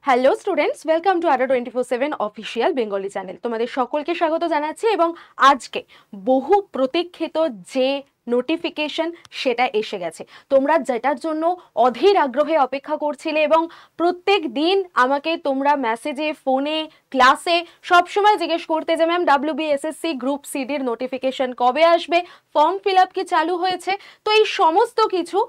Hello students, welcome to আড্ডা 24/7 official Bengali channel. তোমাদের সকলকে স্বাগত জানাচ্ছি এবং আজকে বহু প্রতীক্ষিত যে নোটিফিকেশন সেটা এসে গেছে। তোমরা যেটার জন্য অধীর আগ্রহে অপেক্ষা করছিলে এবং প্রত্যেক দিন আমাকে তোমরা মেসেজে, ফোনে, ক্লাসে সবসময় জিজ্ঞেস করতে যে ম্যাম WBSSC গ্রুপ সিডির নোটিফিকেশন কবে আসবে, ফর্ম ফিল আপ কি চালু হয়েছে। তো এই সমস্ত কিছু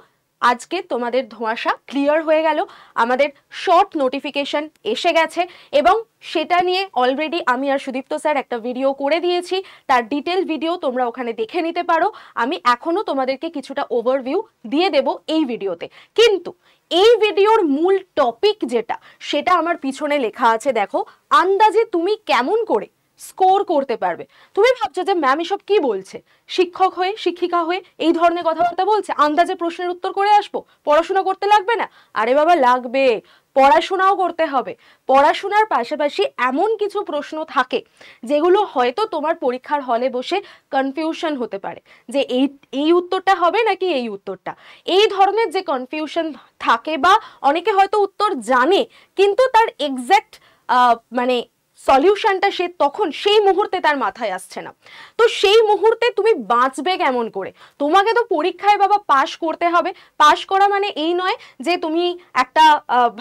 আজকে তোমাদের ধোঁয়াশা ক্লিয়ার হয়ে গেল। আমাদের শর্ট নোটিফিকেশন এসে গেছে এবং সেটা নিয়ে অলরেডি আমি আর সুদীপ্ত স্যার একটা ভিডিও করে দিয়েছি। তার ডিটেল ভিডিও তোমরা ওখানে দেখে নিতে পারো। আমি এখনো তোমাদেরকে কিছুটা ওভারভিউ দিয়ে দেব এই ভিডিওতে, কিন্তু এই ভিডিওর মূল টপিক যেটা, সেটা আমার পিছনে লেখা আছে। দেখো, আন্দাজে তুমি কেমন করে স্কোর করতে পারবে। তুমি ভাবছো যে ম্যাম এসব কি বলছে, শিক্ষক হয়ে, শিক্ষিকা হয়ে এই ধরনের কথাবার্তা বলছে, আন্দাজে প্রশ্নের উত্তর করে আসবো, পড়াশোনা করতে লাগবে না। আরে বাবা, লাগবে, পড়াশোনাও করতে হবে। পড়াশোনার পাশাপাশি এমন কিছু প্রশ্ন থাকে যেগুলো হয়তো তোমার পরীক্ষার হলে বসে কনফিউশন হতে পারে যে এই উত্তরটা হবে নাকি এই উত্তরটা। এই ধরনের যে কনফিউশন থাকে, বা অনেকে হয়তো উত্তর জানে কিন্তু তার এক্স্যাক্ট মানে সলিউশনটা সে তখন সেই মুহূর্তে তার মাথায় আসছে না। তো সেই মুহূর্তে তুমি বাঁচবে কেমন করে? তোমাকে তো পরীক্ষায় বাবা পাশ করতে হবে। পাশ করা মানে এই নয় যে তুমি একটা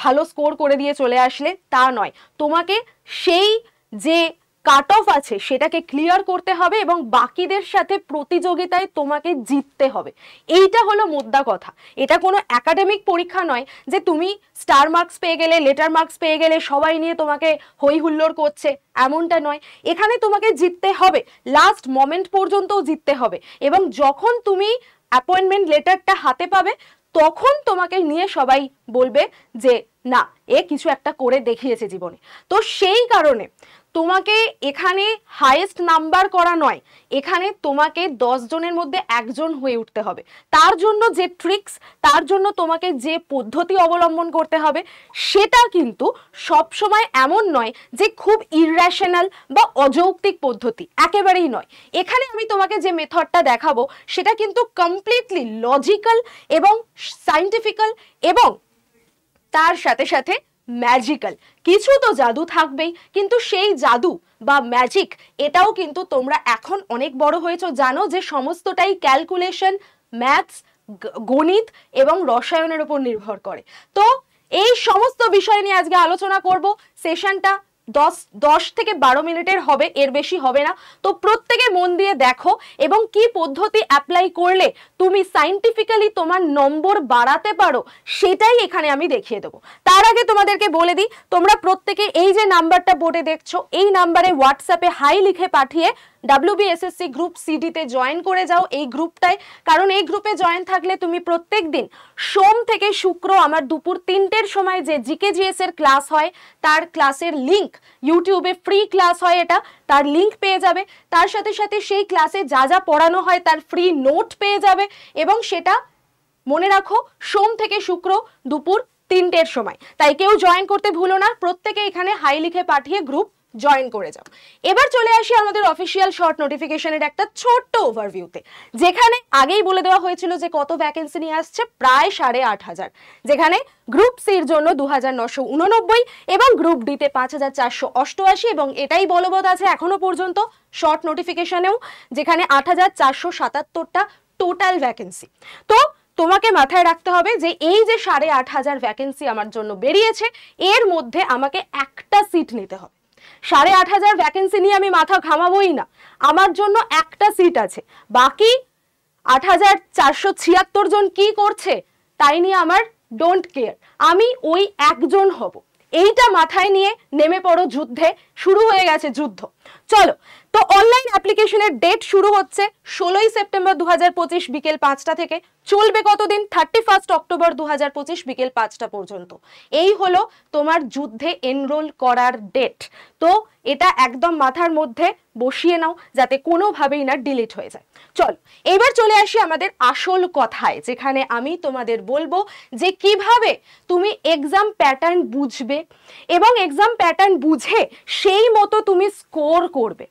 ভালো স্কোর করে দিয়ে চলে আসলে, তা নয়। তোমাকে সেই যে কাট অফ আছে সেটাকে ক্লিয়ার করতে হবে এবং বাকিদের সাথে প্রতিযোগিতায় তোমাকে জিততে হবে। এইটা হলো মোদ্দা কথা। এটা কোনো একাডেমিক পরীক্ষা নয় যে তুমি স্টার মার্কস পেয়ে গেলে, লেটার মার্কস পেয়ে গেলে সবাই নিয়ে তোমাকে হই হুল্লোড় করছে, এমনটা নয়। এখানে তোমাকে জিততে হবে, লাস্ট মোমেন্ট পর্যন্তও জিততে হবে। এবং যখন তুমি অ্যাপয়েন্টমেন্ট লেটারটা হাতে পাবে তখন তোমাকে নিয়ে সবাই বলবে যে না, এ কিছু একটা করে দেখিয়েছে জীবনে। তো সেই কারণে তোমাকে এখানে হাইয়েস্ট নাম্বার করা নয়, এখানে তোমাকে 10 জনের মধ্যে একজন হয়ে উঠতে হবে। তার জন্য যে ট্রিক্স, তার জন্য তোমাকে যে পদ্ধতি অবলম্বন করতে হবে, সেটা কিন্তু সবসময় এমন নয় যে খুব ইররেশনাল বা অযৌক্তিক পদ্ধতি, একেবারেই নয়। এখানে আমি তোমাকে যে মেথডটা দেখাবো সেটা কিন্তু কমপ্লিটলি লজিক্যাল এবং সায়েন্টিফিক্যাল এবং তার সাথে সাথে ম্যাজিক্যাল। কিছু তো জাদু থাকবেই, কিন্তু সেই জাদু বা ম্যাজিক এটাও কিন্তু তোমরা এখন অনেক বড় হয়েছো, জানো যে সমস্তটাই ক্যালকুলেশন, ম্যাথস, গণিত এবং রসায়নের উপর নির্ভর করে। তো এই সমস্ত বিষয় নিয়ে আজকে আলোচনা করব। সেশনটা 10 থেকে 12 মিনিটের হবে, এর বেশি হবে না। তো প্রত্যেকে মন দিয়ে দেখো এবং কি পদ্ধতি অ্যাপ্লাই করলে তুমি সায়েন্টিফিক্যালি তোমার নম্বর বাড়াতে পারো সেটাই এখানে আমি দেখিয়ে দেবো। তার আগে তোমাদেরকে বলে দিই, তোমরা প্রত্যেকে এই যে নাম্বারটা বোর্ডে দেখছো, এই নাম্বারে হোয়াটসঅ্যাপে হাই লিখে পাঠিয়ে WBSSC গ্রুপ সিডিতে জয়েন করে যাও এই গ্রুপটায়। কারণ এই গ্রুপে জয়েন থাকলে তুমি প্রত্যেক দিন সোম থেকে শুক্র আমার দুপুর 3টের সময় যে GKGS এর ক্লাস হয় তার ক্লাসের লিংক, ইউটিউবে ফ্রি ক্লাস হয় এটা, তার লিংক পেয়ে যাবে। তার সাথে সাথে সেই ক্লাসে যা যা পড়ানো হয় তার ফ্রি নোট পেয়ে যাবে। এবং সেটা মনে রাখো, সোম থেকে শুক্র দুপুর 3টের সময়। তাই কেউ জয়েন করতে ভুলো না, প্রত্যেকে এখানে হাই লিখে পাঠিয়ে গ্রুপ জয়েন করে যাও। এবার চলে আসি আমাদের অফিসিয়াল শর্ট নোটিফিকেশনের একটা ছোট্ট ওভারভিউতে, যেখানে আগেই বলে দেওয়া হয়েছিল যে কত ভ্যাকেন্সি নিয়ে আসছে, প্রায় 8,500। যেখানে গ্রুপ সির জন্য 2,989 এবং গ্রুপ ডিতে 5,488 এবং এটাই বলবৎ আছে এখনো পর্যন্ত শর্ট নোটিফিকেশনেও, যেখানে 8,477টা টোটাল ভ্যাকেন্সি। তো তোমাকে মাথায় রাখতে হবে যে এই যে 8,500 ভ্যাকেন্সি আমার জন্য বেরিয়েছে, এর মধ্যে আমাকে একটা সিট নিতে হবে। 8,500 ভ্যাকেন্সি নিয়ে আমি মাথা ঘামাবোই না, আমার জন্য একটা সিট আছে। বাকি 8,476 জন কি করছে তাই নিয়ে আমার ডোন্ট কেয়ার, আমি ওই একজন হব। এইটা মাথায় নিয়ে নেমে পড়ো যুদ্ধে। শুরু হয়ে গেছে যুদ্ধ, চলো। তো অনলাইন অ্যাপ্লিকেশনের ডেট শুরু হচ্ছে 16ই সেপ্টেম্বর 2025 বিকেল 5টা থেকে, চলবে কতদিন? 31 অক্টোবর 2025 বিকেল 5টা পর্যন্ত। এই হলো তোমার যুদ্ধে এনরোল করার ডেট। তো এটা একদম মাথার মধ্যে বসিয়ে নাও যাতে কোনোভাবেই না ডিলিট হয়ে যায়। চল এবার চলে আসি আমাদের আসল কথায়, যেখানে আমি তোমাদের বলবো যে কিভাবে তুমি এক্সাম প্যাটার্ন বুঝবে এবং এক্সাম প্যাটার্ন বুঝে সেই মতো তুমি স্কোর করবে।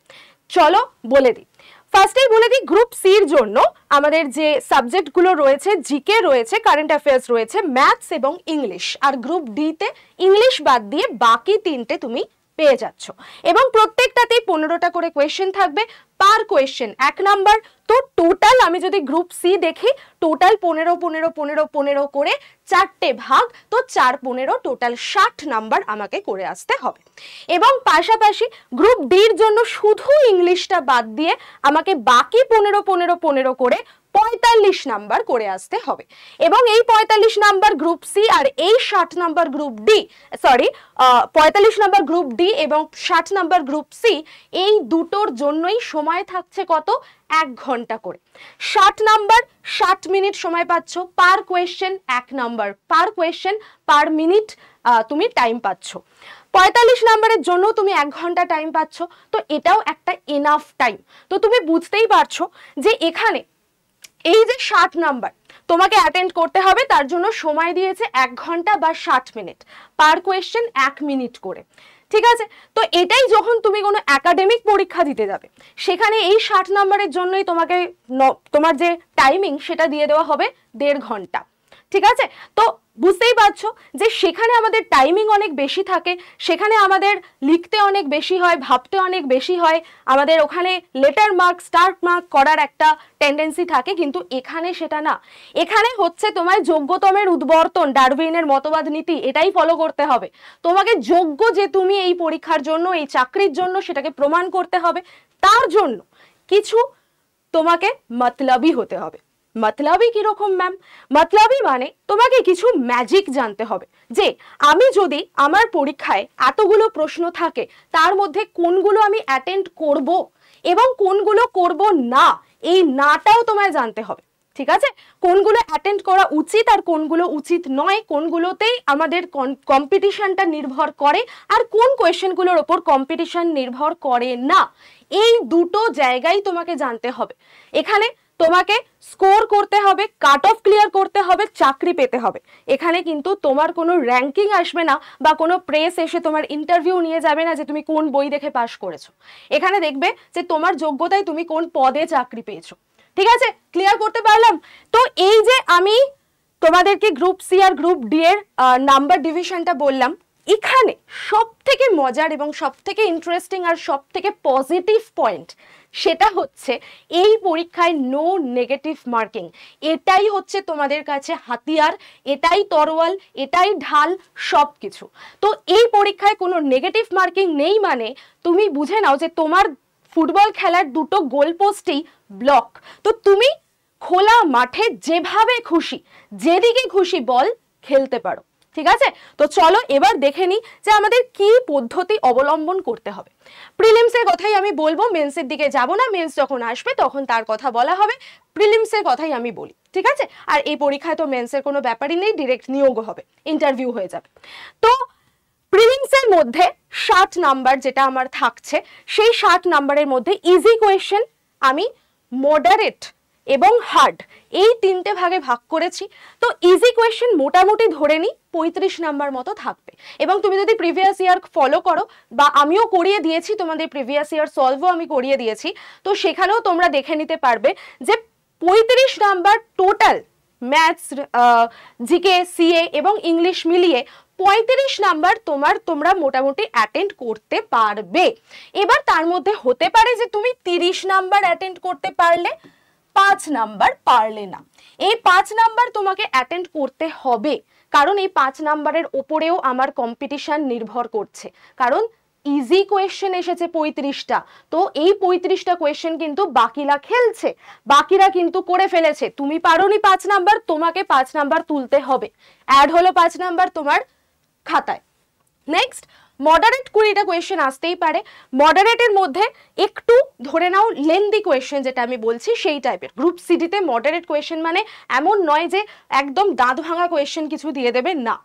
চলো বলে দিই। ফার্স্টেই বলে দিই, গ্রুপ সির জন্য আমাদের যে সাবজেক্টগুলো রয়েছে, জিকে রয়েছে, কারেন্ট অ্যাফেয়ার্স রয়েছে, ম্যাথস এবং ইংলিশ। আর গ্রুপ ডিতে ইংলিশ বাদ দিয়ে বাকি তিনটে তুমি পেয়ে যাচ্ছ, এবং প্রত্যেকটাতেই 15টা করে কোয়েশ্চেন থাকবে, পার কোয়েশ্চেন 1 নাম্বার। তো টোটাল আমি যদি গ্রুপ সি দেখি, টোটাল 15 15 15 15 করে 4টে ভাগ, তো 4 15 টোটাল 60 নাম্বার আমাকে করে আসতে হবে। এবং পাশাপাশি গ্রুপ ডির জন্য শুধু ইংলিশটা বাদ দিয়ে আমাকে বাকি 15 15 15 করে 45 নাম্বার করে আসতে হবে। এবং এই 45 নাম্বার গ্রুপ সি আর এই 60 number group D, sorry 45 number group D এবং 60 নাম্বার গ্রুপ সি, এই দুটোর জন্যই সময় থাকছে কত? 1 ঘন্টা করে। 60 নাম্বার 60 মিনিট সময় পাচ্ছ, পার কোয়েশ্চেন 1 নাম্বার, পার কোয়েশ্চেন পার মিনিট তুমি টাইম পাচ্ছ। 45 নাম্বারের জন্য তুমি 1 ঘন্টা টাইম পাচ্ছ, তো এটাও একটা এনাফ টাইম। তো তুমি বুঝতেই পারছো যে এখানে এই যে 60 নাম্বার তোমাকে অ্যাটেন্ড করতে হবে, তার জন্য সময় দিয়েছে 1 ঘন্টা বা 60 মিনিট, পার কোয়েশ্চেন 1 মিনিট করে। ঠিক আছে, তো এটাই যখন তুমি কোনো একাডেমিক পরীক্ষা দিতে যাবে, সেখানে এই 60 নাম্বারের জন্যই তোমাকে তোমার যে টাইমিং সেটা দিয়ে দেওয়া হবে 1.5 ঘন্টা। ঠিক আছে, তো বুঝতেই পারছো যে সেখানে আমাদের টাইমিং অনেক বেশি থাকে, সেখানে আমাদের লিখতে অনেক বেশি হয়, ভাবতে অনেক বেশি হয়, আমাদের ওখানে লেটার মার্ক, স্টার মার্ক করার একটা টেন্ডেন্সি থাকে, কিন্তু এখানে সেটা না। এখানে হচ্ছে তোমার যোগ্যতমের উদ্বর্তন, ডারউইনের মতবাদ নীতি, এটাই ফলো করতে হবে। তোমাকে যোগ্য যে তুমি এই পরীক্ষার জন্য, এই চাকরির জন্য, সেটাকে প্রমাণ করতে হবে। তার জন্য কিছু তোমাকে মতলবি হতে হবে। মতলবি কিরকম ম্যাম? মতলবি মানে তোমাকে কিছু ম্যাজিক জানতে হবে, যে আমি যদি আমার পরীক্ষায় এতগুলো প্রশ্ন থাকে, তার মধ্যে কোনগুলো আমি অ্যাটেন্ড করব এবং কোনগুলো করব না, এই নাটাও তোমায় জানতে হবে। ঠিক আছে, কোনগুলো অ্যাটেন্ড করা উচিত আর কোনগুলো উচিত নয়, কোনগুলোতেই আমাদের কম্পিটিশনটা নির্ভর করে আর কোন কোয়েশ্চেনগুলোর ওপর কম্পিটিশন নির্ভর করে না, এই দুটো জায়গায় তোমাকে জানতে হবে। এখানে তোমাকে স্কোর করতে হবে, কাট অফ ক্লিয়ার করতে হবে, চাকরি পেতে হবে। এখানে কিন্তু তোমার কোনো র্যাঙ্কিং আসবে না বা কোনো প্রেস এসে তোমার ইন্টারভিউ নিয়ে যাবে না যে তুমি কোন বই দেখে পাশ করেছো। এখানে দেখবে যে তোমার যোগ্যতায় তুমি কোন পদে চাকরি পেয়েছো। ঠিক আছে, ক্লিয়ার করতে পারলাম? তো এই যে আমি তোমাদেরকে গ্রুপ সি আর গ্রুপ ডি এর নাম্বার ডিভিশনটা বললাম, এখানে সব থেকে মজার এবং সব থেকে ইন্টারেস্টিং আর সব থেকে পজিটিভ পয়েন্ট সেটা হচ্ছে এই পরীক্ষায় নো নেগেটিভ মার্কিং। এটাই হচ্ছে তোমাদের কাছে হাতিয়ার, এটাই তরোয়াল, এটাই ঢাল, সব কিছু। তো এই পরীক্ষায় কোনো নেগেটিভ মার্কিং নেই, মানে তুমি বুঝে নাও যে তোমার ফুটবল খেলার দুটো গোলপোস্টই ব্লক। তো তুমি খোলা মাঠে যেভাবে খুশি, যেদিকে খুশি বল খেলতে পারো। ঠিক আছে, তো চলো এবার দেখে নিই যে আমাদের কি পদ্ধতি অবলম্বন করতে হবে। প্রিলিমসের কথাই আমি বলবো, মেন্সের দিকে যাব না, মেন্স যখন আসবে তখন তার কথা বলা হবে, প্রিলিমসের কথাই আমি বলি। ঠিক আছে, আর এই পরীক্ষায় তো মেন্সের কোনো ব্যাপারই নেই, ডিরেক্ট নিয়োগ হবে, ইন্টারভিউ হয়ে যাবে। তো প্রিলিমসের মধ্যে 60 নাম্বার যেটা আমার থাকছে, সেই 60 নাম্বারের মধ্যে ইজি কোয়েশ্চেন আমি মডারেট এবং হার্ড এই 3টে ভাগে ভাগ করেছি। তো ইজি কোয়েশ্চেন মোটামুটি ধরে নিই 35 নাম্বার মতো থাকবে। এবং তুমি যদি প্রিভিয়াস ইয়ার ফলো করো, বা আমিও করিয়ে দিয়েছি, তোমাদের প্রিভিয়াস ইয়ার সলভও আমি করিয়ে দিয়েছি, তো সেখানেও তোমরা দেখে নিতে পারবে যে 35 number total maths, GK, CA এবং ইংলিশ মিলিয়ে 35 নাম্বার তোমরা মোটামুটি অ্যাটেন্ড করতে পারবে। এবার তার মধ্যে হতে পারে যে তুমি 30 নাম্বার অ্যাটেন্ড করতে পারলে, 5 নাম্বার পারলে না। এই 5 নাম্বার তোমাকে অ্যাটেন্ড করতে হবে, কারণ এই 5 নাম্বারের ওপরেও আমার কম্পিটিশন নির্ভর করছে। কারণ ইজি কোয়েশ্চেন এসেছে 35টা, তো এই 35টা কোয়েশ্চেন কিন্তু বাকিরা খেলছে, বাকিরা কিন্তু করে ফেলেছে। তুমি পারোনি 5 নাম্বার, তোমাকে 5 নাম্বার তুলতে হবে, অ্যাড হলো 5 নাম্বার তোমার খাতায়। নেক্সট, মডারেট 20টা কোয়েশ্চেন আসতেই পারে। মডারেটের মধ্যে একটু ধরে নাও লেন্দি কোয়েশ্চেন, যেটা আমি বলছি সেই টাইপের। গ্রুপ সিডিতে মডারেট কোয়েশ্চেন মানে এমন নয় যে একদম দাঁত ভাঙা কোয়েশ্চেন কিছু দিয়ে দেবে, না,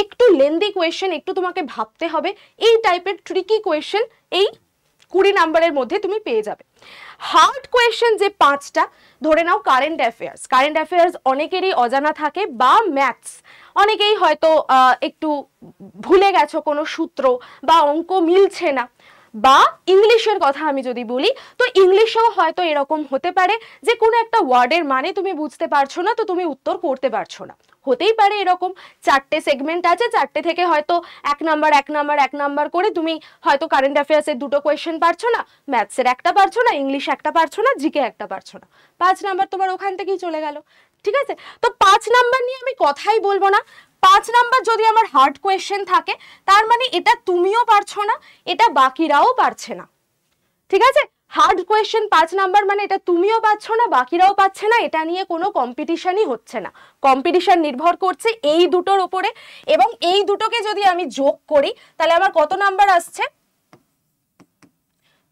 একটু লেন্দি কোয়েশ্চেন, একটু তোমাকে ভাবতে হবে, এই টাইপের ট্রিকি কোয়েশ্চেন এই 20 নাম্বারের মধ্যে তুমি পেয়ে যাবে। হার্ড কোয়েশ্চেন যে 5টা, ধরে নাও কারেন্ট অ্যাফেয়ার্স, কারেন্ট অ্যাফেয়ার্স অনেকেরই অজানা থাকে, বা ম্যাথস অনেকেই হয়তো একটু ভুলে গেছো কোনো সূত্র, বা অঙ্ক মিলছে না, বা ইংলিশের কথা আমি যদি বলি, তো ইংলিশেও হয়তো এরকম হতে পারে যে কোনো একটা ওয়ার্ডের মানে তুমি বুঝতে পারছো না, তো তুমি উত্তর করতে পারছো না। হতেই পারে এরকম, 4টে সেগমেন্ট আছে, 4টে থেকে হয়তো 1 নাম্বার 1 নাম্বার 1 নাম্বার করে তুমি হয়তো কারেন্ট অ্যাফেয়ার্সের 2টো কোয়েশ্চেন পারছো না, ম্যাথসের একটা পারছো না, ইংলিশ একটা পারছো না, জিকে একটা পারছো না, 5 নাম্বার তোমার ওখান থেকেই চলে গেল। ঠিক আছে, তো 5 নাম্বার নিয়ে আমি কথাই বলবো না। 5 নাম্বার যদি আমার হার্ড কোয়েশ্চেন থাকে, তার মানে এটা তুমিও পারছো না, এটা বাকিরাও পারছে না। ঠিক আছে, হার্ড কোয়েশ্চেন 5 নাম্বার মানে এটা তুমিও পাচ্ছ না, বাকিরাও পাচ্ছে না, এটা নিয়ে কোনো কম্পিটিশনই হচ্ছে না। কম্পিটিশন নির্ভর করছে এই দুটোর উপরে, এবং এই দুটোকে যদি আমি যোগ করি তাহলে আমার কত নাম্বার আসছে?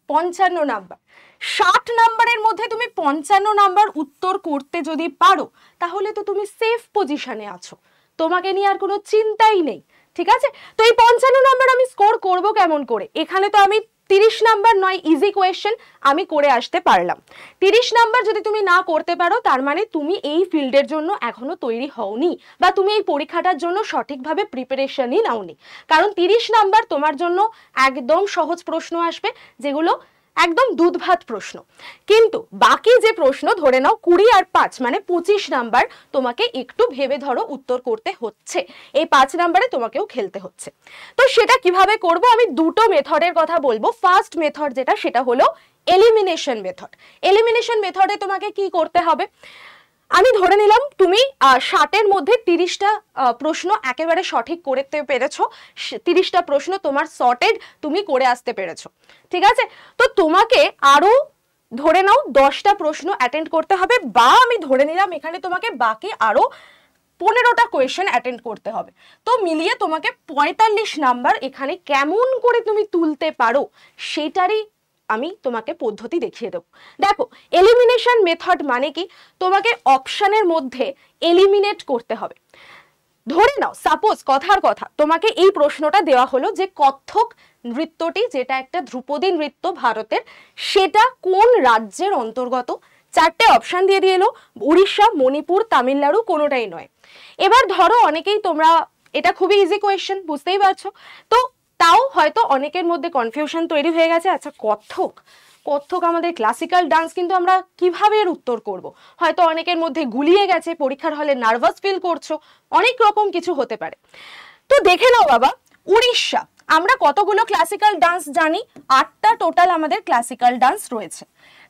55 নাম্বার। 60 নাম্বারের মধ্যে তুমি 55 নাম্বার উত্তর করতে যদি পারো, তাহলে তো তুমি সেফ পজিশনে আছো, তোমাকে নিয়ে আর কোনো চিন্তাই নেই। ঠিক আছে, তো এই 55 নাম্বার আমি স্কোর করব কেমন করে? এখানে তো আমি 30 নাম্বার নয় ইজি কোয়েশ্চেন আমি করে আসতে পারলাম। 30 নাম্বার যদি তুমি না করতে পারো, তার মানে তুমি এই ফিল্ডের জন্য এখনো তৈরি হওনি, বা তুমি এই পরীক্ষাটার জন্য সঠিকভাবে প্রিপারেশনই নাওনি। কারণ 30 নাম্বার তোমার জন্য একদম সহজ প্রশ্ন আসবে, যেগুলো একদম দুধ ভাত প্রশ্ন। কিন্তু বাকি যে প্রশ্ন ধরে নাও 20 আর 5 মানে 25 নাম্বার তোমাকে একটু ভেবে ধরো উত্তর করতে হচ্ছে, এই 5 নাম্বারে তোমাকেও খেলতে হচ্ছে। তো সেটা কিভাবে করব? আমি দুটো মেথডের কথা বলবো। ফার্স্ট মেথড যেটা, সেটা হলো এলিমিনেশন মেথড। এলিমিনেশন মেথডে তোমাকে কি করতে হবে? আমি ধরে নিলাম তুমি 60-এর মধ্যে 30টা প্রশ্ন একেবারে সঠিক করতে পেরেছো, 30টা প্রশ্ন তোমার সর্টেড তুমি করে আসতে পেরেছো। ঠিক আছে, তো তোমাকে আরো ধরে নাও 10টা প্রশ্ন অ্যাটেন্ড করতে হবে, বা আমি ধরে নিলাম এখানে তোমাকে বাকি আরো 15টা কোয়েশ্চেন অ্যাটেন্ড করতে হবে। তো মিলিয়ে তোমাকে 45 নাম্বার এখানে কেমন করে তুমি তুলতে পারো সেটারই আমি তোমাকে পদ্ধতি দেখিয়ে দেবো। দেখো, এলিমিনেশন মেথড মানে কি? তোমাকে অপশনের মধ্যে এলিমিনেট করতে হবে। ধরে নাও সাপোজ, কথার কথা, তোমাকে এই প্রশ্নটা দেওয়া হলো যে কত্থক নৃত্যটি, যেটা একটা ধ্রুপদী নৃত্য ভারতের, সেটা কোন রাজ্যের অন্তর্গত? 4টে অপশন দিয়ে এলো, উড়িষ্যা, মণিপুর, তামিলনাড়ু, কোনোটাই নয়। এবার ধরো অনেকেই তোমরা, এটা খুবই ইজি কোয়েশ্চেন, বুঝতেই পারছো, তো তাও হয়তো অনেকের মধ্যে কনফিউশন তৈরি হয়ে গেছে, আচ্ছা কত্থক, কত্থক আমাদের ক্লাসিক্যাল ডান্স, কিন্তু আমরা কিভাবে এর উত্তর করব? হয়তো অনেকের মধ্যে গুলিয়ে গেছে, পরীক্ষার হলে নার্ভাস ফিল করছো, অনেক রকম কিছু হতে পারে। তো দেখে নাও বাবা, উড়িষ্যা, আমরা কতগুলো ক্লাসিক্যাল ডান্স জানি? 8টা টোটাল আমাদের ক্লাসিক্যাল ডান্স রয়েছে।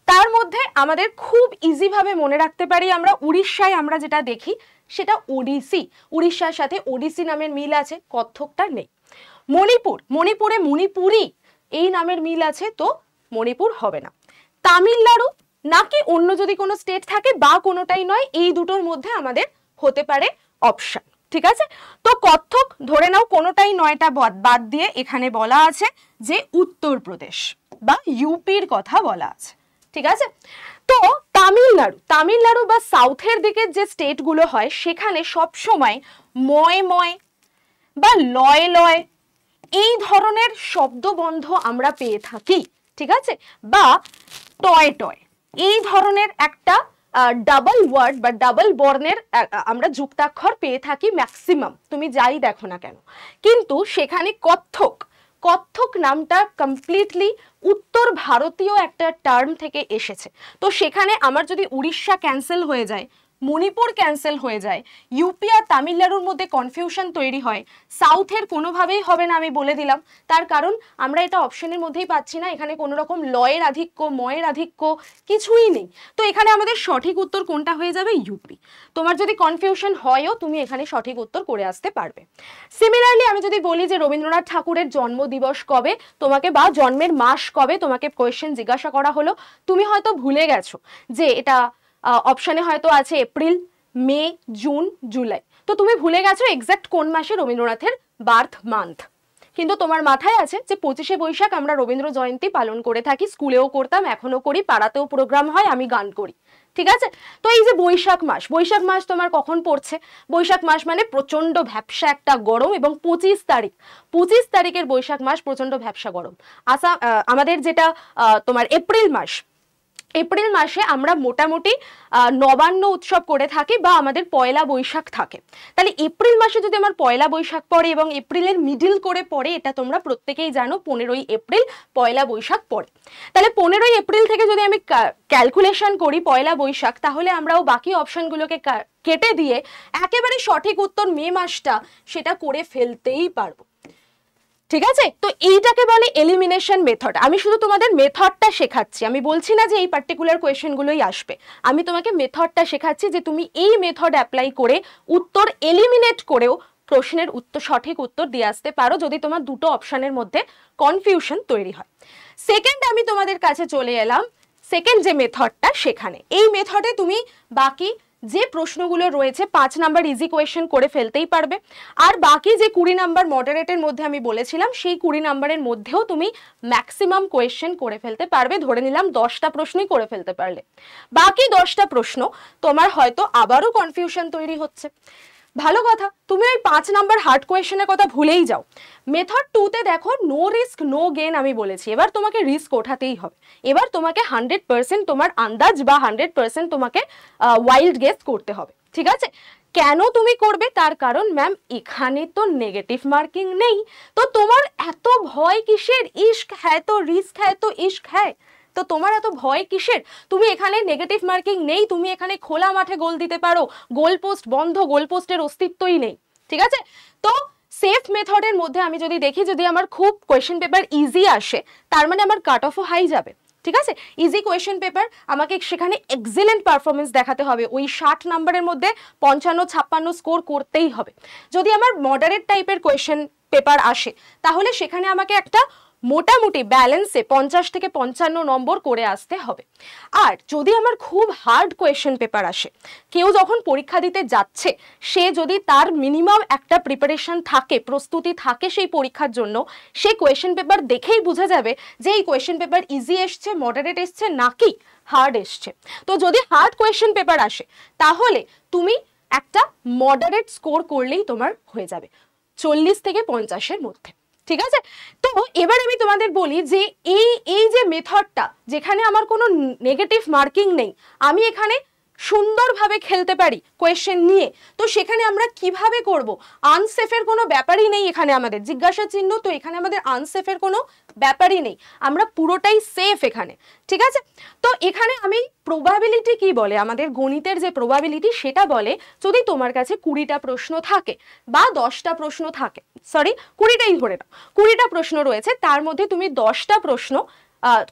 তার মধ্যে আমাদের খুব ইজি ভাবে মনে রাখতে পারি, আমরা উড়িষ্যায় আমরা যেটা দেখি সেটা ওডিসি, উড়িষ্যার সাথে ওডিসি নামের মিল আছে, কত্থকটা নেই। মণিপুর, মণিপুরে মণিপুরি এই নামের মিল আছে, তো মণিপুর হবে না। তামিলনাড়ু নাকি অন্য যদি কোনো স্টেট থাকে, বা কোনোটাই নয়, এই দুটোর মধ্যে আমাদের হতে পারে অপশন। ঠিক আছে, তো কত্থক ধরে নাও কোনোটাই নয়টা বাদ দিয়ে এখানে বলা আছে যে উত্তরপ্রদেশ বা ইউপির কথা বলা আছে। ঠিক আছে, তো তামিলনাড়ু, তামিলনাড়ু বা সাউথের দিকের যে স্টেটগুলো হয়, সেখানে সবসময় ময় ময় বা লয় লয় এই ধরনের শব্দবন্ধ আমরা পেয়ে থাকি। ঠিক আছে, বা টয় টয় এই ধরনের একটা ডাবল ওয়ার্ড বা ডাবল বর্ণের আমরা যুক্তাক্ষর পেয়ে থাকি ম্যাক্সিমাম, তুমি যাই দেখো না কেন। কিন্তু সেখানে কত্থক, কত্থক নামটা কমপ্লিটলি উত্তর ভারতীয় একটা টার্ম থেকে এসেছে। তো সেখানে আমার যদি উড়িষ্যা ক্যান্সেল হয়ে যায়, মণিপুর ক্যান্সেল হয়ে যায়, ইউপি আর তামিলনাড়ুর মধ্যে কনফিউশন তৈরি হয়, সাউথের কোনোভাবেই হবে না, আমি বলে দিলাম। তার কারণ আমরা এটা অপশনের মধ্যেই পাচ্ছি না, এখানে কোনো রকম লয়ের আধিক্য, ময়ের আধিক্য কিছুই নেই। তো এখানে আমাদের সঠিক উত্তর কোনটা হয়ে যাবে? ইউপি। তোমার যদি কনফিউশন হয়ও, তুমি এখানে সঠিক উত্তর করে আসতে পারবে। সিমিলারলি আমি যদি বলি যে রবীন্দ্রনাথ ঠাকুরের জন্মদিবস কবে, তোমাকে বা জন্মের মাস কবে তোমাকে কোয়েশ্চেন জিজ্ঞাসা করা হলো, তুমি হয়তো ভুলে গেছো যে এটা অপশনে হয়তো আছে এপ্রিল, মে, জুন, জুলাই, তো তুমি ভুলে গেছো এক্সাক্ট কোন মাসে রবীন্দ্রনাথের বার্থ মান্থ। কিন্তু তোমার মাথায় আছে যে 25শে বৈশাখ আমরা রবীন্দ্র জয়ন্তী পালন করে থাকি, স্কুলেও করতাম, এখনো করি, পাড়াতেও প্রোগ্রাম হয়, আমি গান করি। ঠিক আছে, তো এই যে বৈশাখ মাস, বৈশাখ মাস তোমার কখন পড়ছে? বৈশাখ মাস মানে প্রচন্ড ভ্যাপসা একটা গরম, এবং 25 তারিখ, 25 তারিখের বৈশাখ মাস প্রচন্ড ভ্যাপসা গরম। আমাদের যেটা তোমার এপ্রিল মাস, এপ্রিল মাসে আমরা মোটামুটি নবান্ন উৎসব করে থাকি বা আমাদের পয়লা বৈশাখ থাকে। তাহলে এপ্রিল মাসে যদি আমার পয়লা বৈশাখ পড়ে এবং এপ্রিলের মিডিল করে পড়ে, এটা তোমরা প্রত্যেকেই জানো 15ই এপ্রিল পয়লা বৈশাখ পড়ে। তাহলে 15ই এপ্রিল থেকে যদি আমি ক্যালকুলেশন করি পয়লা বৈশাখ, তাহলে আমরাও বাকি অপশনগুলোকে কেটে দিয়ে একেবারে সঠিক উত্তর মে মাসটা সেটা করে ফেলতেই পারবো। ঠিক আছে, তো এইটাকে বলে এলিমিনেশন মেথড। আমি শুধু তোমাদের মেথডটা শেখাচ্ছি, আমি বলছি না যে এই পার্টিকুলার কোয়েশ্চেনগুলোই আসবে, আমি তোমাকে মেথডটা শেখাচ্ছি যে তুমি এই মেথড অ্যাপ্লাই করে উত্তর এলিমিনেট করেও প্রশ্নের উত্তর সঠিক উত্তর দিয়ে আসতে পারো যদি তোমার দুটো অপশনের মধ্যে কনফিউশন তৈরি হয়। সেকেন্ড আমি তোমাদের কাছে চলে এলাম সেকেন্ড যে মেথডটা, সেখানে এই মেথডে তুমি বাকি যে প্রশ্নগুলো রয়েছে 5 নাম্বার ইজি কোয়েশ্চেন করে ফেলতেই পারবে, আর বাকি যে 20 নাম্বার মডারেটের মধ্যে আমি বলেছিলাম সেই 20 নাম্বারের মধ্যেও তুমি ম্যাক্সিমাম কোয়েশ্চেন করে ফেলতে পারবে। ধরে নিলাম 10টা প্রশ্নই করে ফেলতে পারলে, বাকি 10টা প্রশ্ন তোমার হয়তো আবারও কনফিউশন তৈরি হচ্ছে। ভালো কথা, তুমি ওই 5 নাম্বার হার্ড কোয়েশ্চেনের কথা ভুলেই যাও। মেথড 2তে দেখো নো রিস্ক নো গেন আমি বলেছি, এবার তোমাকে রিস্ক ওঠাতেই হবে। এবার তোমাকে 100% তোমার আন্দাজ বা 100% তোমাকে ওয়াইল্ড গেস করতে হবে। ঠিক আছে, কেন তুমি করবে? তার কারণ ম্যাম এখানে তো নেগেটিভ মার্কিং নেই, তো তোমার এত ভয় কিসের? ইশক হ্যায় তো রিস্ক হ্যায় তো ইশক হ্যায়, তো তোমার এত ভয় কিসের? তুমি এখানে নেগেটিভ মার্কিং নেই, তুমি এখানে খোলা মাঠে গোল দিতে পারো, গোল পোস্ট বন্ধ, গোল পোস্টের অস্তিত্বই নেই। ঠিক আছে, তো সেফ মেথডের মধ্যে আমি যদি দেখি যদি আমার খুব কোয়েশ্চেন পেপার ইজি আসে, তার মানে আমার কাট অফও হাই যাবে। ঠিক আছে, ইজি কোয়েশ্চেন পেপার আমাকে সেখানে এক্সিলেন্ট পারফরমেন্স দেখাতে হবে, ওই 60 নাম্বারের মধ্যে 55-56 স্কোর করতেই হবে। যদি আমার মডারেট টাইপের কোয়েশ্চেন পেপার আসে, তাহলে সেখানে আমাকে একটা মোটামুটি ব্যালেন্সে 50 থেকে 55 নম্বর করে আসতে হবে। আর যদি আমার খুব হার্ড কোয়েশ্চেন পেপার আসে, কেউ যখন পরীক্ষা দিতে যাচ্ছে সে যদি তার মিনিমাম একটা প্রিপারেশন থাকে, প্রস্তুতি থাকে সেই পরীক্ষার জন্য, সেই কোয়েশ্চেন পেপার দেখেই বোঝা যাবে যে এই কোয়েশ্চেন পেপার ইজি এসছে, মডারেট এসছে নাকি হার্ড এসছে। তো যদি হার্ড কোয়েশ্চেন পেপার আসে তাহলে তুমি একটা মডারেট স্কোর করলেই তোমার হয়ে যাবে 40 থেকে 50-এর মধ্যে। ঠিক আছে, তো এবার আমি তোমাদের বলি যে এই যে মেথডটা, যেখানে আমার কোনো নেগেটিভ মার্কিং নেই, আমি এখানে সুন্দরভাবে খেলতে পারি কোয়েশ্চেন নিয়ে, তো সেখানে আমরা কিভাবে করব? আনসেফের কোনো ব্যাপারই নেই এখানে, আমাদের জিজ্ঞাসা চিহ্ন, তো এখানে আমাদের আনসেফের কোনো ব্যাপারই নেই, আমরা পুরোটাই সেফ এখানে। ঠিক আছে, তো এখানে আমি প্রবাবিলিটি কি বলে, আমাদের গণিতের যে প্রবাবিলিটি সেটা বলে যদি তোমার কাছে 20টা প্রশ্ন থাকে বা 10টা প্রশ্ন থাকে, সরি 20টাই ধরে নাও, 20টা প্রশ্ন রয়েছে, তার মধ্যে তুমি 10টা প্রশ্ন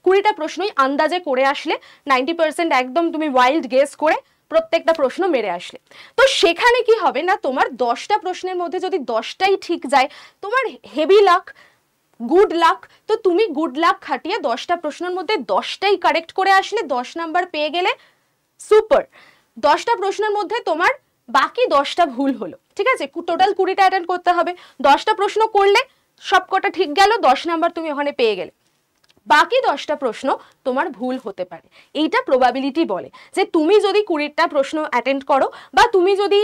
20টা প্রশ্নই আন্দাজে করে আসলে, 90% একদম তুমি ওয়াইল্ড গেস করে প্রত্যেকটা প্রশ্ন মেরে আসলে, তো সেখানে কি হবে না, তোমার 10টা প্রশ্নের মধ্যে যদি 10টাই ঠিক যায়, তোমার হেভি লাক, গুড লাক, তো তুমি গুড লাক খাটিয়ে 10টা প্রশ্নের মধ্যে 10টাই কারেক্ট করে আসলে 10 নাম্বার পেয়ে গেলে, সুপার। 10টা প্রশ্নের মধ্যে তোমার বাকি 10টা ভুল হলো, ঠিক আছে, টোটাল 20টা অ্যাটেন্ড করতে হবে, 10টা প্রশ্ন করলে সবকটা ঠিক গেল, 10 নাম্বার তুমি ওখানে পেয়ে গেলে, বাকি 10টা প্রশ্ন তোমার ভুল হতে পারে। এইটা প্রবাবিলিটি বলে যে তুমি যদি 20টা প্রশ্ন অ্যাটেন্ড করো বা তুমি যদি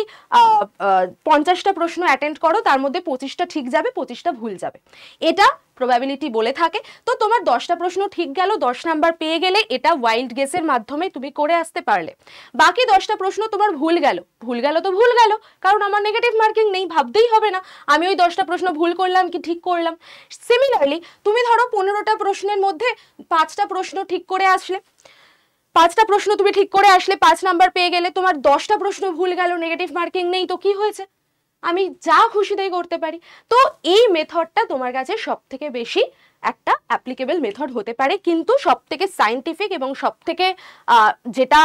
50টা প্রশ্ন অ্যাটেন্ড করো, তার মধ্যে 25টা ঠিক যাবে, 25টা ভুল যাবে, এটা প্রবাবিলিটি বলে থাকে। তো তোমার 10টা প্রশ্ন ঠিক গেল, 10 নাম্বার পেয়ে গেলে, এটা ওয়াইল্ড গেসের মাধ্যমে তুমি করে আসতে পারলে। বাকি 10টা প্রশ্ন তোমার ভুল গেল তো ভুল গেল, কারণ আমার নেগেটিভ মার্কিং নেই, ভাবতেই হবে না আমি ওই 10টা প্রশ্ন ভুল করলাম কি ঠিক করলাম। সিমিলারলি তুমি ধরো 15টা প্রশ্নের মধ্যে 5টা প্রশ্ন ঠিক করে আসলে, 5টা প্রশ্ন তুমি ঠিক করে আসলে, 5 নাম্বার পেয়ে গেলে, তোমার 10টা প্রশ্ন ভুল গেল, নেগেটিভ মার্কিং নেই, তো কি হয়েছে, আমি যা খুশি তাই করতে পারি। তো এই মেথডটা তোমার কাছে সব থেকে বেশি একটা অ্যাপ্লিকেবল মেথড হতে পারে, কিন্তু সব থেকে সায়েন্টিফিক এবং সব থেকে যেটা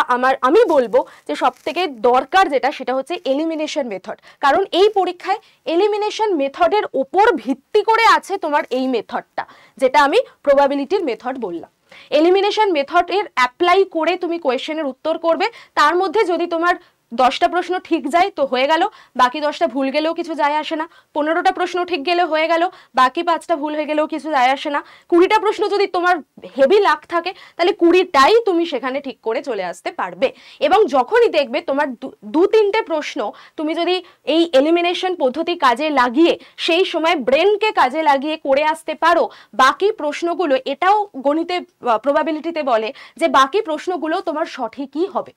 আমি বলবো যে সব থেকে দরকার যেটা, সেটা হচ্ছে এলিমিনেশন মেথড। কারণ এই পরীক্ষায় এলিমিনেশন মেথডের ওপর ভিত্তি করে আছে তোমার এই মেথডটা, যেটা আমি প্রবাবিলিটির মেথড বললাম। এলিমিনেশন মেথডের অ্যাপ্লাই করে তুমি কোয়েশ্চেনের উত্তর করবে, তার মধ্যে যদি তোমার 10টা প্রশ্ন ঠিক যায় তো হয়ে গেল, বাকি 10টা ভুল গেলেও কিছু যায় আসে না। 15টা প্রশ্ন ঠিক গেলে হয়ে গেল, বাকি 5টা ভুল হয়ে গেলেও কিছু যায় আসে না। 20টা প্রশ্ন যদি তোমার হেভি লাক থাকে তাহলে 20টাই তুমি সেখানে ঠিক করে চলে আসতে পারবে। এবং যখনই দেখবে তোমার 2-3টে প্রশ্ন তুমি যদি এই এলিমিনেশন পদ্ধতি কাজে লাগিয়ে সেই সময় ব্রেনকে কাজে লাগিয়ে করে আসতে পারো, বাকি প্রশ্নগুলো, এটাও গণিতে প্রবাবিলিটিতে বলে যে বাকি প্রশ্নগুলো তোমার সঠিকই হবে।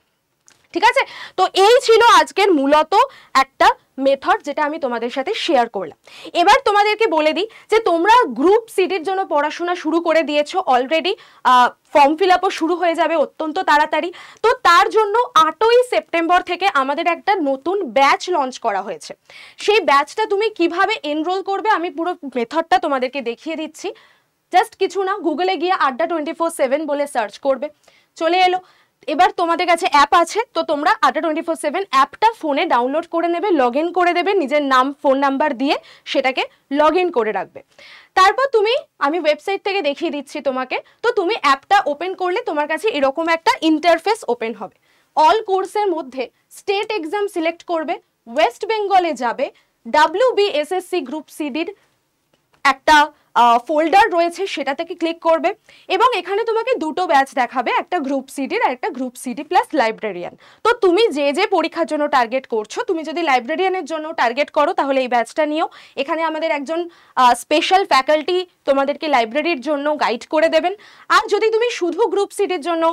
ঠিক আছে, তো এই ছিল আজকের মূলত একটা মেথড যেটা আমি তোমাদের সাথে শেয়ার করলাম। এবার তোমাদেরকে বলে দিই যে তোমরা গ্রুপ সিডির জন্য পড়াশোনা শুরু করে দিয়েছো অলরেডি, ফর্ম ফিল আপও শুরু হয়ে যাবে অত্যন্ত তাড়াতাড়ি। তো তার জন্য 8ই সেপ্টেম্বর থেকে আমাদের একটা নতুন ব্যাচ লঞ্চ করা হয়েছে। সেই ব্যাচটা তুমি কিভাবে এনরোল করবে আমি পুরো মেথডটা তোমাদেরকে দেখিয়ে দিচ্ছি। জাস্ট কিছু না, গুগলে গিয়ে আড্ডা 24/7 বলে সার্চ করবে, চলে এলো। এবার তোমাদের কাছে অ্যাপ আছে, তো তোমরা আড্ডা 24/7 অ্যাপটা ফোনে ডাউনলোড করে নেবে, লগ ইন করে দেবে, নিজের নাম ফোন নাম্বার দিয়ে সেটাকে লগ ইন করে রাখবে। তারপর তুমি, আমি ওয়েবসাইট থেকে দেখিয়ে দিচ্ছি তোমাকে, তো তুমি অ্যাপটা ওপেন করলে তোমার কাছে এরকম একটা ইন্টারফেস ওপেন হবে। অল কোর্সের মধ্যে স্টেট এক্সাম সিলেক্ট করবে, ওয়েস্ট বেঙ্গলে যাবে, WBSSC গ্রুপ সিডির একটা ফোল্ডার রয়েছে সেটা থেকে ক্লিক করবে এবং এখানে তোমাকে দুটো ব্যাচ দেখাবে, একটা গ্রুপ সিডির আর একটা গ্রুপ সিডি প্লাস লাইব্রেরিয়ান। তো তুমি যে যে পরীক্ষার জন্য টার্গেট করছো, তুমি যদি লাইব্রেরিয়ানের জন্য টার্গেট করো তাহলে এই ব্যাচটা নিও। এখানে আমাদের একজন স্পেশাল ফ্যাকাল্টি তোমাদেরকে লাইব্রেরির জন্য গাইড করে দেবেন। আর যদি তুমি শুধু গ্রুপ সিডির জন্য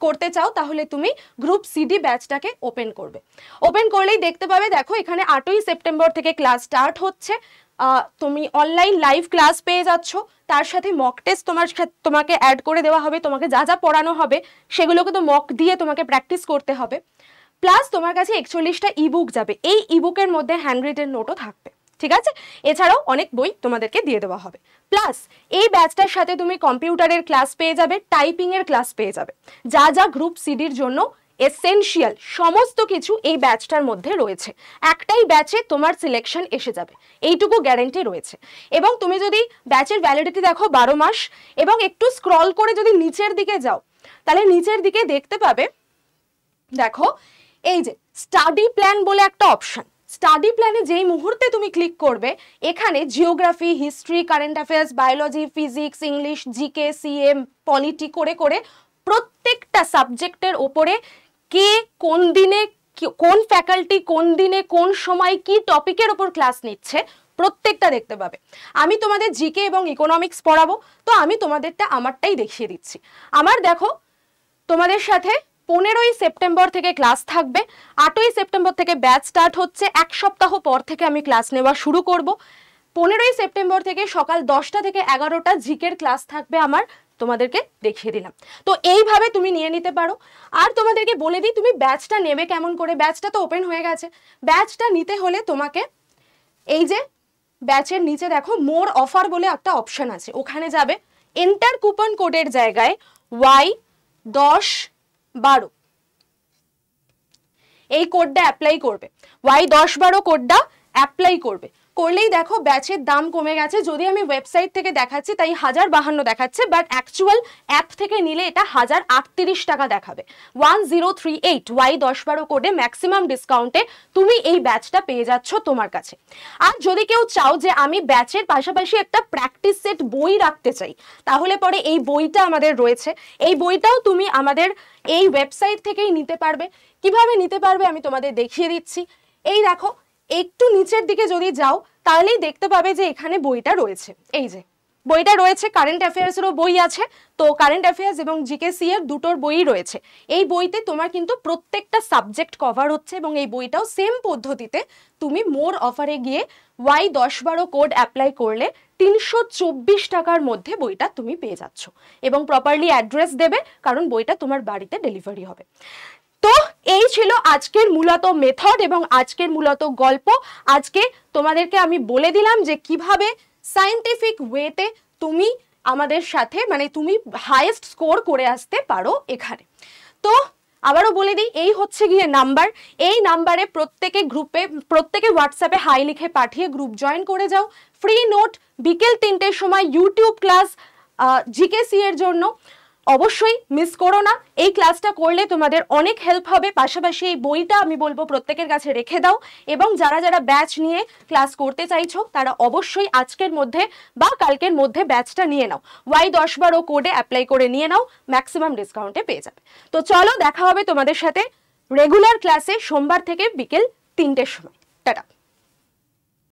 করতে চাও তাহলে তুমি গ্রুপ সিডি ব্যাচটাকে ওপেন করবে। ওপেন করলেই দেখতে পাবে, দেখো এখানে 8ই সেপ্টেম্বর থেকে ক্লাস স্টার্ট হচ্ছে। তুমি অনলাইন লাইভ ক্লাস পেয়ে যাচ্ছ, তার সাথে মক টেস্ট তোমাকে অ্যাড করে দেওয়া হবে। তোমাকে যা যা পড়ানো হবে সেগুলোকে তো মক দিয়ে তোমাকে প্র্যাকটিস করতে হবে। প্লাস তোমার কাছে 41টা ইবুক যাবে, এই ইবুকের মধ্যে হ্যান্ড রিটেন নোটও থাকবে। ঠিক আছে, এছাড়াও অনেক বই তোমাদেরকে দিয়ে দেওয়া হবে। প্লাস এই ব্যাচটার সাথে তুমি কম্পিউটারের ক্লাস পেয়ে যাবে, টাইপিং এর ক্লাস পেয়ে যাবে, যা যা গ্রুপ সিডির জন্য এসেনশিয়াল সমস্ত কিছু এই ব্যাচটার মধ্যে রয়েছে। একটাই ব্যাচে তোমার সিলেকশন এসে যাবে, এইটুকু গ্যারান্টি রয়েছে। এবং তুমি যদি ব্যাচের ভ্যালিডিটি দেখো 12 মাস, এবং একটু স্ক্রল করে যদি নিচের দিকে যাও তাহলে নিচের দিকে দেখতে পাবে, দেখো এই যে স্টাডি প্ল্যান বলে একটা অপশন। স্টাডি প্ল্যানে যেই মুহূর্তে তুমি ক্লিক করবে, এখানে geography, history, current affairs, biology, physics, English, GK, CM, polity করে করে প্রত্যেকটা সাবজেক্টের ওপরে কে কোন দিনে কোন ফ্যাকাল্টি কোন দিনে কোন সময় কি টপিকের ওপর ক্লাস নিচ্ছে প্রত্যেকটা দেখতে পাবে। আমি তোমাদের জিকে এবং ইকোনমিক্স পড়াবো, তো আমি তোমাদেরটা আমারটাই দেখিয়ে দিচ্ছি। আমার দেখো তোমাদের সাথে 15ই সেপ্টেম্বর থেকে ক্লাস থাকবে, 8ই সেপ্টেম্বর থেকে ব্যাচ স্টার্ট হচ্ছে, এক সপ্তাহ পর থেকে আমি ক্লাস নেওয়া শুরু করব। 15ই সেপ্টেম্বর থেকে সকাল 10টা থেকে 11টা জিকের ক্লাস থাকবে আমার, তোমাদেরকে দেখিয়ে দিলাম। তো এইভাবে তুমি নিয়ে নিতে পারো। আর তোমাদেরকে বলে দিই তুমি ব্যাচটা নেবে কেমন করে, ব্যাচটা তো ওপেন হয়ে গেছে। ব্যাচটা নিতে হলে তোমাকে এই যে ব্যাচের নিচে দেখো মোর অফার বলে একটা অপশন আছে, ওখানে যাবে, এন্টার কুপন কোডের জায়গায় Y1012 এই কোডটা অ্যাপ্লাই করবে। Y1012 কোডটা অ্যাপ্লাই করবে, করলেই দেখো ব্যাচের দাম কমে গেছে। যদি আমি ওয়েবসাইট থেকে দেখাচ্ছি তাই 1052 দেখাচ্ছে, বাট অ্যাকচুয়াল অ্যাপ থেকে নিলে এটা 1038 টাকা দেখাবে। 1038 Y1012 কোডে ম্যাক্সিমাম ডিসকাউন্টে তুমি এই ব্যাচটা পেয়ে যাচ্ছ তোমার কাছে। আর যদি কেউ চাও যে আমি ব্যাচের পাশাপাশি একটা প্র্যাকটিস সেট বই রাখতে চাই, তাহলে পরে এই বইটা আমাদের রয়েছে। এই বইটাও তুমি আমাদের এই ওয়েবসাইট থেকেই নিতে পারবে। কিভাবে নিতে পারবে আমি তোমাদের দেখিয়ে দিচ্ছি। এই দেখো একটু নিচের দিকে যদি যাও তাহলেই দেখতে পাবে যে এখানে বইটা রয়েছে। এই যে বইটা রয়েছে, কারেন্ট অ্যাফেয়ার্সেরও বই আছে, তো কারেন্ট অ্যাফেয়ার্স এবং জিকেসি এর দুটোর বই রয়েছে। এই বইতে তোমার কিন্তু প্রত্যেকটা সাবজেক্ট কভার হচ্ছে এবং এই বইটাও সেম পদ্ধতিতে তুমি মোর অফারে গিয়ে Y1012 কোড অ্যাপ্লাই করলে 324 টাকার মধ্যে বইটা তুমি পেয়ে যাচ্ছ এবং প্রপারলি অ্যাড্রেস দেবে, কারণ বইটা তোমার বাড়িতে ডেলিভারি হবে। তো এই ছিল আজকের মূলত মেথড এবং আজকের মূলত গল্প। আজকে তোমাদেরকে আমি বলে দিলাম যে কিভাবে সায়েন্টিফিক ওয়েতে তুমি আমাদের সাথে মানে তুমি হাইয়েস্ট স্কোর করে আসতে পারো এখানে। তো আবারও বলে দিই, এই হচ্ছে গিয়ে নাম্বার, এই নাম্বারে প্রত্যেকে হোয়াটসঅ্যাপে হাই লিখে পাঠিয়ে গ্রুপ জয়েন করে যাও। ফ্রি নোট বিকেল 3টের সময় ইউটিউব ক্লাস জিকেসি এর জন্য, অবশ্যই মিস করো না। এই ক্লাসটা করলে তোমাদের অনেক হেল্প হবে। পাশাপাশি এই বইটা আমি বলবো প্রত্যেকের কাছে রেখে দাও, এবং যারা যারা ব্যাচ নিয়ে ক্লাস করতে চাইছো তারা অবশ্যই আজকের মধ্যে বা কালকের মধ্যে ব্যাচটা নিয়ে নাও। Y1012 কোডে অ্যাপ্লাই করে নিয়ে নাও, ম্যাক্সিমাম ডিসকাউন্টে পেয়ে যাবে। তো চলো দেখা হবে তোমাদের সাথে রেগুলার ক্লাসে সোমবার থেকে বিকেল 3টের সময়। টাটা।